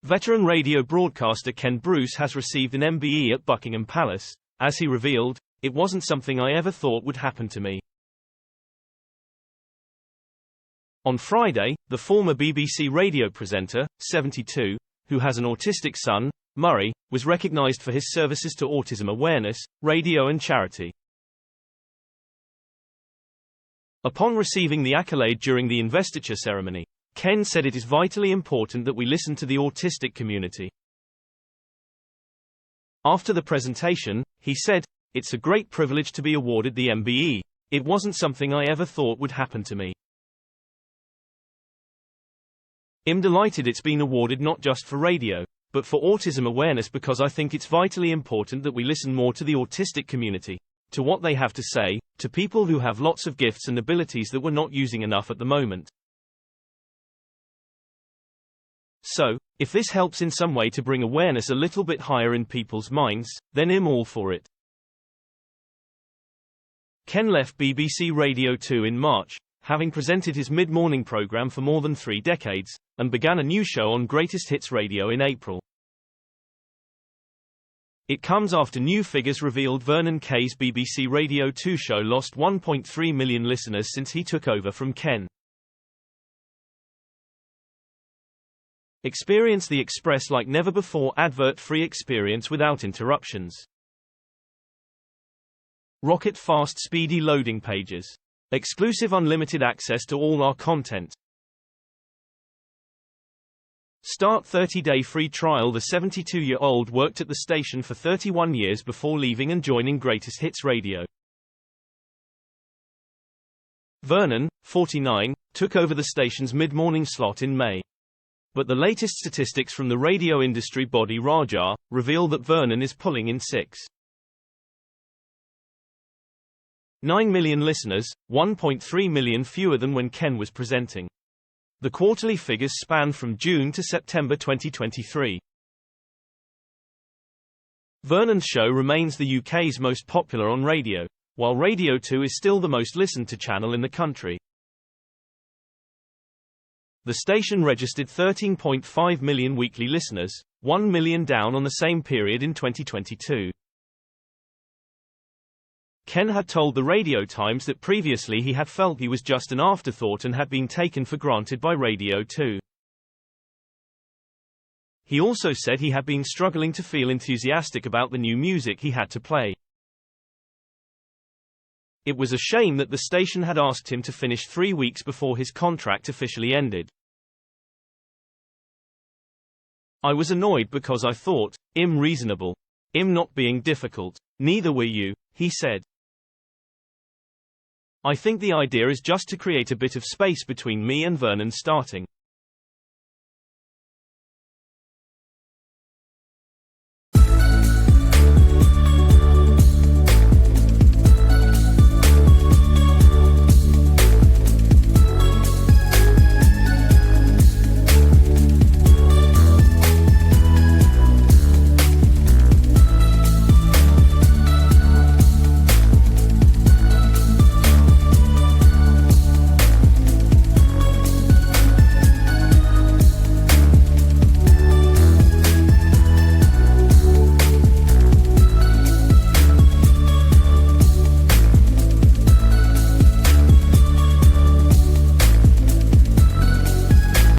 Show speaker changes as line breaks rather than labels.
Veteran radio broadcaster Ken Bruce has received an MBE at Buckingham Palace. As he revealed, "It wasn't something I ever thought would happen to me." On Friday, the former BBC radio presenter, 72, who has an autistic son, Murray, was recognised for his services to autism awareness, radio and charity. Upon receiving the accolade during the investiture ceremony, Ken said it is vitally important that we listen to the autistic community. After the presentation, he said, "It's a great privilege to be awarded the MBE. It wasn't something I ever thought would happen to me. I'm delighted it's been awarded not just for radio, but for autism awareness because I think it's vitally important that we listen more to the autistic community, to what they have to say, to people who have lots of gifts and abilities that we're not using enough at the moment. So, if this helps in some way to bring awareness a little bit higher in people's minds, then I'm all for it." Ken left BBC Radio 2 in March, having presented his mid-morning programme for more than 3 decades, and began a new show on Greatest Hits Radio in April. It comes after new figures revealed Vernon Kay's BBC Radio 2 show lost 1.3 million listeners since he took over from Ken. Experience the Express like never before advert-free experience without interruptions. Rocket fast speedy loading pages. Exclusive unlimited access to all our content. Start 30-day free trial. The 72-year-old worked at the station for 31 years before leaving and joining Greatest Hits Radio. Vernon, 49, took over the station's mid-morning slot in May. But the latest statistics from the radio industry body RAJAR reveal that Vernon is pulling in 6.9 million listeners, 1.3 million fewer than when Ken was presenting. The quarterly figures span from June to September 2023. Vernon's show remains the UK's most popular on radio, while Radio 2 is still the most listened to channel in the country. The station registered 13.5 million weekly listeners, 1 million down on the same period in 2022. Ken had told the Radio Times that previously he had felt he was just an afterthought and had been taken for granted by Radio 2. He also said he had been struggling to feel enthusiastic about the new music he had to play. It was a shame that the station had asked him to finish 3 weeks before his contract officially ended. "I was annoyed because I thought, I'm reasonable. I'm not being difficult. Neither were you," he said. "I think the idea is just to create a bit of space between me and Vernon starting.